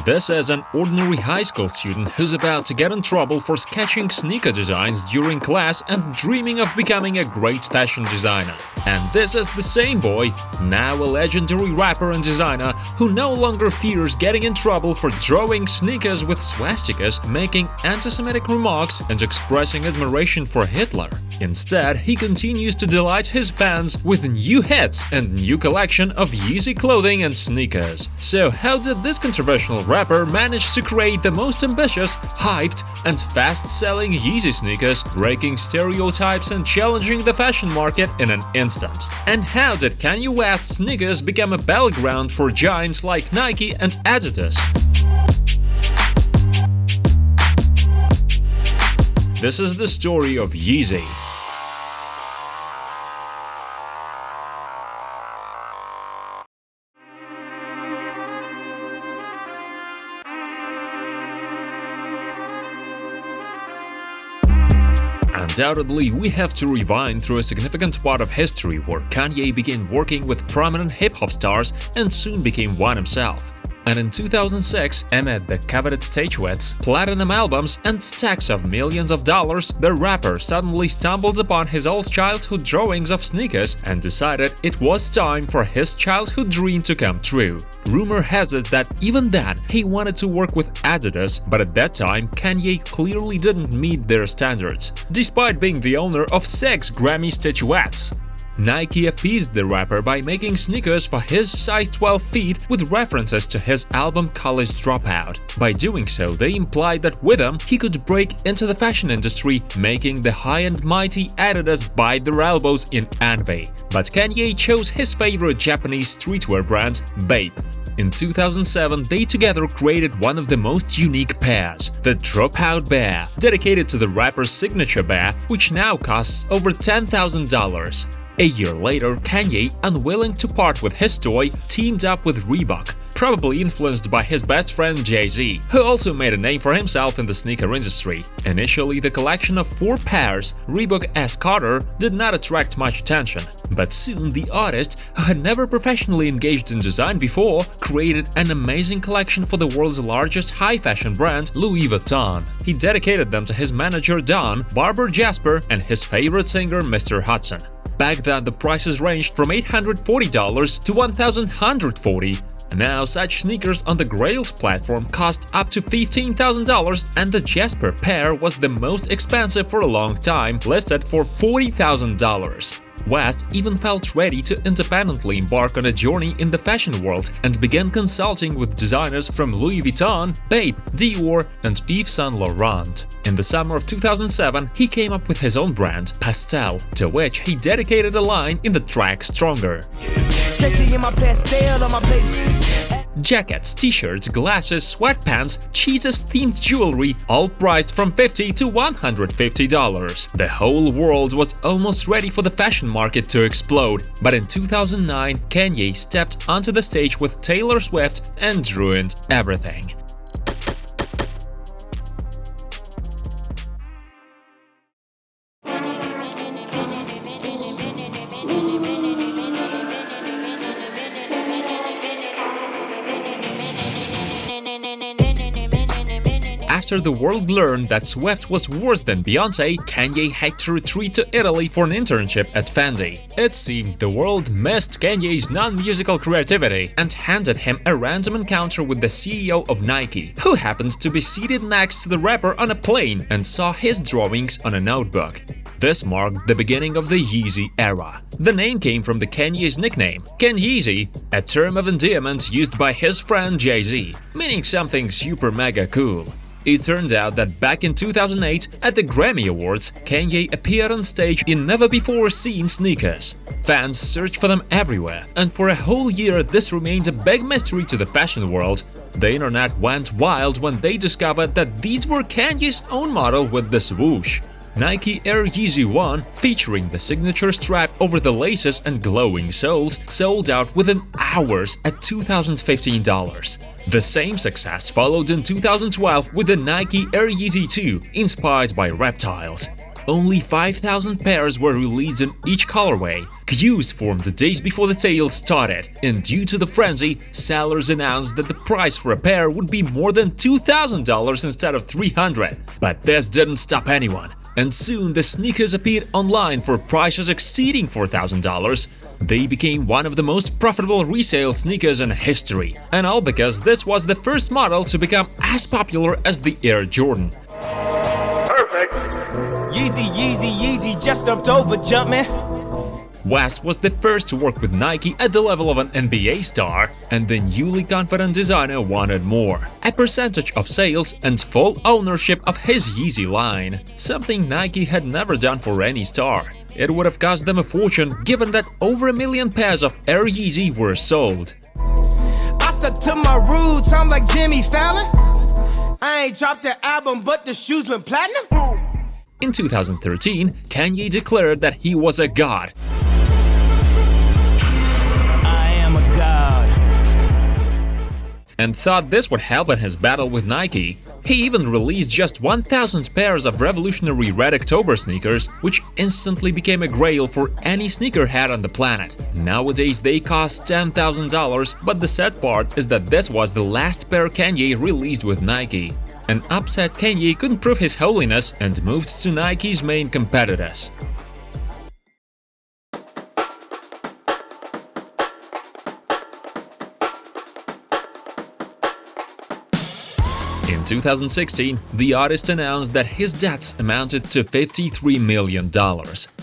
This is an ordinary high school student who's about to get in trouble for sketching sneaker designs during class and dreaming of becoming a great fashion designer. And this is the same boy, now a legendary rapper and designer, who no longer fears getting in trouble for drawing sneakers with swastikas, making anti-Semitic remarks, and expressing admiration for Hitler. Instead, he continues to delight his fans with new hits and new collection of Yeezy clothing and sneakers. So how did this controversial rapper manage to create the most ambitious, hyped, and fast-selling Yeezy sneakers, breaking stereotypes and challenging the fashion market in an instant? And how did Kanye West's sneakers become a battleground for giants like Nike and Adidas? This is the story of Yeezy. Undoubtedly, we have to rewind through a significant part of history where Kanye began working with prominent hip-hop stars and soon became one himself. And in 2006, amid the coveted statuettes, platinum albums, and stacks of millions of dollars, the rapper suddenly stumbled upon his old childhood drawings of sneakers and decided it was time for his childhood dream to come true. Rumor has it that even then, he wanted to work with Adidas, but at that time, Kanye clearly didn't meet their standards, despite being the owner of 6 Grammy statuettes. Nike appeased the rapper by making sneakers for his size 12 feet with references to his album College Dropout. By doing so, they implied that with them, he could break into the fashion industry, making the high and mighty Adidas bite their elbows in envy. But Kanye chose his favorite Japanese streetwear brand, Bape. In 2007, they together created one of the most unique pairs, the Dropout Bear, dedicated to the rapper's signature bear, which now costs over $10,000. A year later, Kanye, unwilling to part with his toy, teamed up with Reebok, probably influenced by his best friend Jay-Z, who also made a name for himself in the sneaker industry. Initially, the collection of 4 pairs, Reebok S. Carter, did not attract much attention. But soon, the artist, who had never professionally engaged in design before, created an amazing collection for the world's largest high-fashion brand, Louis Vuitton. He dedicated them to his manager Don, barber Jasper, and his favorite singer Mr. Hudson. Back then, the prices ranged from $840 to $1,140. Now, such sneakers on the Grails platform cost up to $15,000, and the Jasper pair was the most expensive for a long time, listed for $40,000. West even felt ready to independently embark on a journey in the fashion world and began consulting with designers from Louis Vuitton, Bape, Dior, and Yves Saint Laurent. In the summer of 2007, he came up with his own brand, Pastel, to which he dedicated a line in the track Stronger. Jackets, t-shirts, glasses, sweatpants, cheeses-themed jewelry, all priced from $50 to $150. The whole world was almost ready for the fashion market to explode, but in 2009, Kanye stepped onto the stage with Taylor Swift and ruined everything. After the world learned that Swift was worse than Beyoncé, Kanye had to retreat to Italy for an internship at Fendi. It seemed the world missed Kanye's non-musical creativity and handed him a random encounter with the CEO of Nike, who happened to be seated next to the rapper on a plane and saw his drawings on a notebook. This marked the beginning of the Yeezy era. The name came from the Kanye's nickname, Ken Yeezy, a term of endearment used by his friend Jay-Z, meaning something super mega cool. It turned out that back in 2008, at the Grammy Awards, Kanye appeared on stage in never-before-seen sneakers. Fans searched for them everywhere, and for a whole year this remained a big mystery to the fashion world. The internet went wild when they discovered that these were Kanye's own model with the swoosh. Nike Air Yeezy 1, featuring the signature strap over the laces and glowing soles, sold out within hours at $2,015. The same success followed in 2012 with the Nike Air Yeezy 2, inspired by reptiles. only 5,000 pairs were released in each colorway. Queues formed days before the sale started, and due to the frenzy, sellers announced that the price for a pair would be more than $2,000 instead of $300. But this didn't stop anyone, and soon the sneakers appeared online for prices exceeding $4,000. They became one of the most profitable resale sneakers in history, and all because this was the first model to become as popular as the Air Jordan. Perfect. Yeezy, Yeezy, Yeezy, just jumped over, Jumpman. West was the first to work with Nike at the level of an NBA star, and the newly confident designer wanted more: a percentage of sales and full ownership of his Yeezy line, something Nike had never done for any star. It would have cost them a fortune, given that over 1 million pairs of Air Yeezy were sold. I stuck to my roots, I'm like Jimmy Fallon. I ain't dropped the album, but the shoes went platinum. In 2013, Kanye declared that he was a god. And thought this would help in his battle with Nike. He even released just 1,000 pairs of revolutionary Red October sneakers, which instantly became a grail for any sneakerhead on the planet. Nowadays they cost $10,000, but the sad part is that this was the last pair Kanye released with Nike. An upset Kanye couldn't prove his holiness and moved to Nike's main competitors. In 2016, the artist announced that his debts amounted to $53 million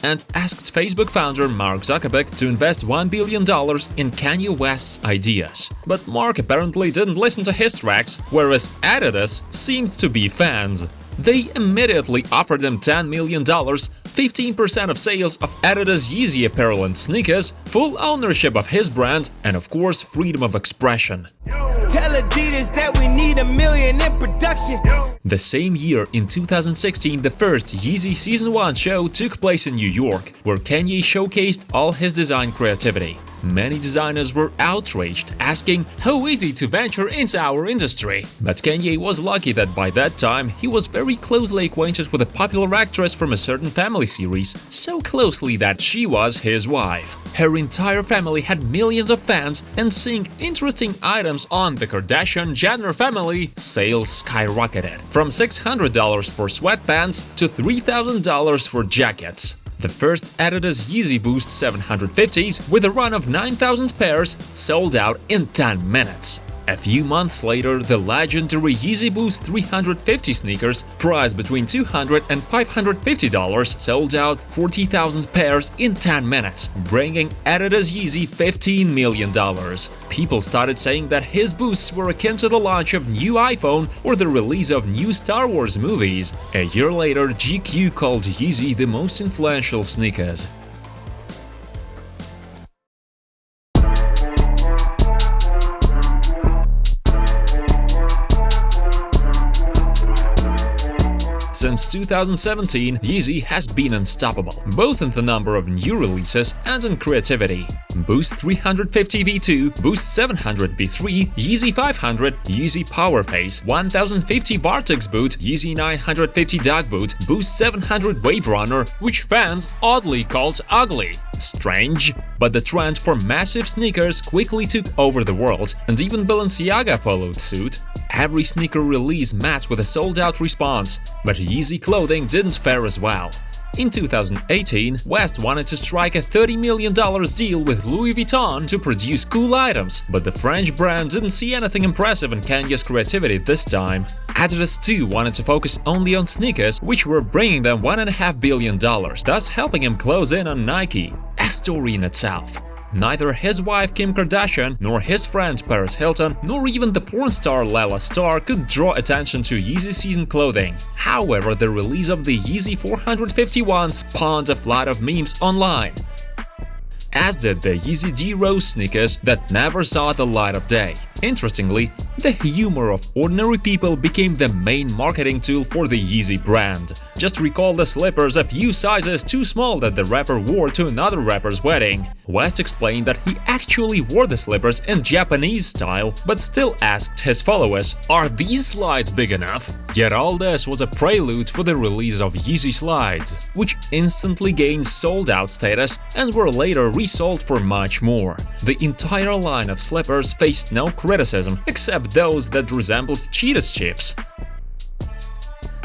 and asked Facebook founder Mark Zuckerberg to invest $1 billion in Kanye West's ideas. But Mark apparently didn't listen to his tracks, whereas Adidas seemed to be fans. They immediately offered him $10 million, 15% of sales of Adidas Yeezy apparel and sneakers, full ownership of his brand, and of course freedom of expression. Tell Adidas that we need $1 million in production. The same year, in 2016, the first Yeezy Season 1 show took place in New York, where Kanye showcased all his design creativity. Many designers were outraged, asking how easy to venture into our industry. But Kanye was lucky that by that time he was very closely acquainted with a popular actress from a certain family series, so closely that she was his wife. Her entire family had millions of fans, and seeing interesting items on the Kardashian-Jenner family, sales skyrocketed, from $600 for sweatpants to $3,000 for jackets. The first Adidas Yeezy Boost 750s, with a run of 9,000 pairs, sold out in 10 minutes. A few months later, the legendary Yeezy Boost 350 sneakers, priced between $200 and $550, sold out 40,000 pairs in 10 minutes, bringing Adidas Yeezy $15 million. People started saying that his boosts were akin to the launch of new iPhone or the release of new Star Wars movies. A year later, GQ called Yeezy the most influential sneakers. Since 2017, Yeezy has been unstoppable, both in the number of new releases and in creativity. Boost 350 V2, Boost 700 V3, Yeezy 500, Yeezy Powerface, 1050 Vortex Boot, Yeezy 950 Dog Boot, Boost 700 Wave Runner, which fans oddly called ugly. Strange, but the trend for massive sneakers quickly took over the world, and even Balenciaga followed suit. Every sneaker release met with a sold-out response, but Yeezy clothing didn't fare as well. In 2018, West wanted to strike a $30 million deal with Louis Vuitton to produce cool items, but the French brand didn't see anything impressive in Kanye's creativity this time. Adidas too wanted to focus only on sneakers, which were bringing them $1.5 billion, thus helping him close in on Nike. A story in itself. Neither his wife Kim Kardashian, nor his friend Paris Hilton, nor even the porn star Lala Star could draw attention to Yeezy season clothing. However, the release of the Yeezy 451 spawned a flood of memes online, as did the Yeezy D Rose sneakers that never saw the light of day. Interestingly, the humor of ordinary people became the main marketing tool for the Yeezy brand. Just recall the slippers a few sizes too small that the rapper wore to another rapper's wedding. West explained that he actually wore the slippers in Japanese style, but still asked his followers, "Are these slides big enough?" Yet all this was a prelude for the release of Yeezy slides, which instantly gained sold-out status and were later resold for much more. The entire line of slippers faced no criticism except those that resembled Cheetos chips.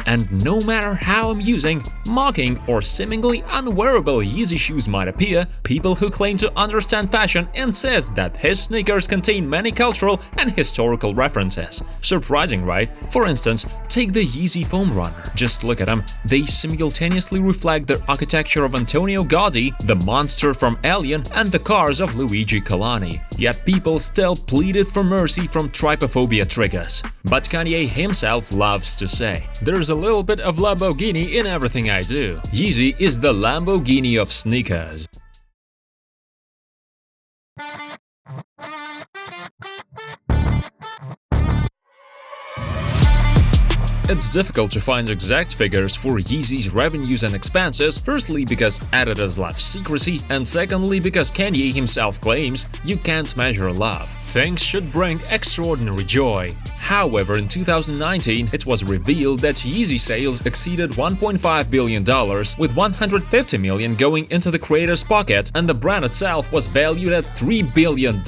And no matter how amusing, mocking, or seemingly unwearable Yeezy shoes might appear, people who claim to understand fashion insist that his sneakers contain many cultural and historical references. Surprising, right? For instance, take the Yeezy Foam Runner. Just look at them. They simultaneously reflect the architecture of Antonio Gaudi, the monster from Alien, and the cars of Luigi Colani. Yet people still pleaded for mercy from trypophobia triggers. But Kanye himself loves to say, "There's a little bit of Lamborghini in everything I do." Yeezy is the Lamborghini of sneakers. It's difficult to find exact figures for Yeezy's revenues and expenses, firstly because Adidas loves secrecy, and secondly because Kanye himself claims you can't measure love. Things should bring extraordinary joy. However, in 2019, it was revealed that Yeezy sales exceeded $1.5 billion, with $150 million going into the creator's pocket, and the brand itself was valued at $3 billion.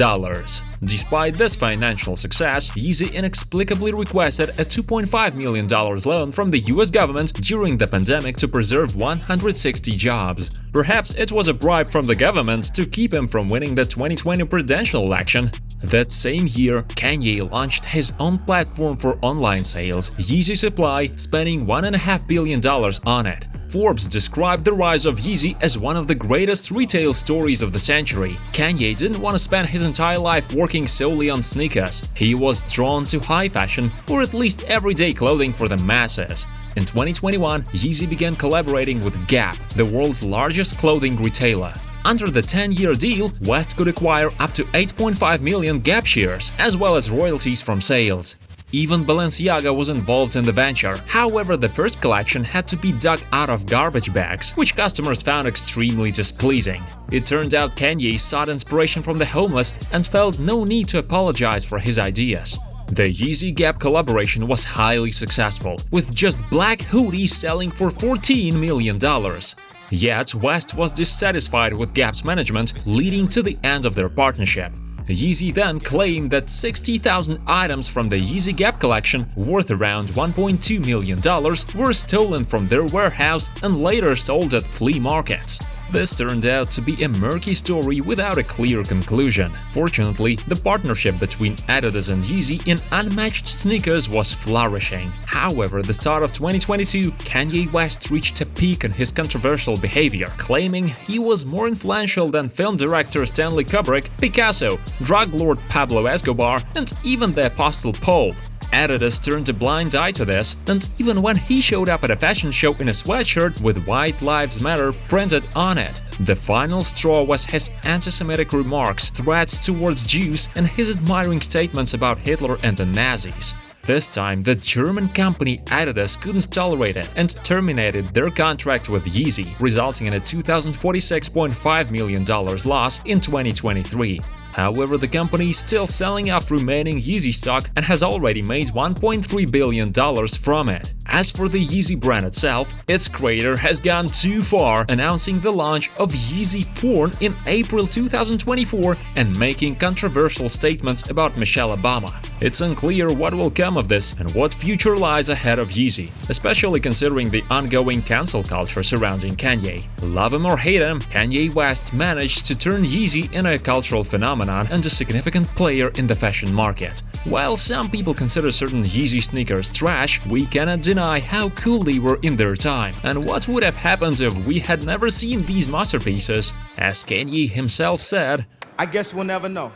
Despite this financial success, Yeezy inexplicably requested a $2.5 million loan from the US government during the pandemic to preserve 160 jobs. Perhaps it was a bribe from the government to keep him from winning the 2020 presidential election. That same year, Kanye launched his own platform for online sales, Yeezy Supply, spending $1.5 billion on it. Forbes described the rise of Yeezy as one of the greatest retail stories of the century. Kanye didn't want to spend his entire life working solely on sneakers. He was drawn to high fashion, or at least everyday clothing for the masses. In 2021, Yeezy began collaborating with Gap, the world's largest clothing retailer. Under the 10-year deal, West could acquire up to 8.5 million Gap shares, as well as royalties from sales. Even Balenciaga was involved in the venture. However, the first collection had to be dug out of garbage bags, which customers found extremely displeasing. It turned out Kanye sought inspiration from the homeless and felt no need to apologize for his ideas. The Yeezy Gap collaboration was highly successful, with just black hoodies selling for $14 million. Yet, West was dissatisfied with Gap's management, leading to the end of their partnership. Yeezy then claimed that 60,000 items from the Yeezy Gap collection, worth around $1.2 million, were stolen from their warehouse and later sold at flea markets. This turned out to be a murky story without a clear conclusion. Fortunately, the partnership between Adidas and Yeezy in unmatched sneakers was flourishing. However, at the start of 2022, Kanye West reached a peak in his controversial behavior, claiming he was more influential than film director Stanley Kubrick, Picasso, drug lord Pablo Escobar, and even the Apostle Paul. Adidas turned a blind eye to this, and even when he showed up at a fashion show in a sweatshirt with White Lives Matter printed on it. The final straw was his anti-Semitic remarks, threats towards Jews, and his admiring statements about Hitler and the Nazis. This time, the German company Adidas couldn't tolerate it and terminated their contract with Yeezy, resulting in a $2,046.5 million loss in 2023. However, the company is still selling off remaining Yeezy stock and has already made $1.3 billion from it. As for the Yeezy brand itself, its creator has gone too far, announcing the launch of Yeezy porn in April 2024 and making controversial statements about Michelle Obama. It's unclear what will come of this and what future lies ahead of Yeezy, especially considering the ongoing cancel culture surrounding Kanye. Love him or hate him, Kanye West managed to turn Yeezy into a cultural phenomenon and a significant player in the fashion market. While some people consider certain Yeezy sneakers trash, we cannot deny how cool they were in their time, and what would have happened if we had never seen these masterpieces. As Kanye himself said, I guess we'll never know.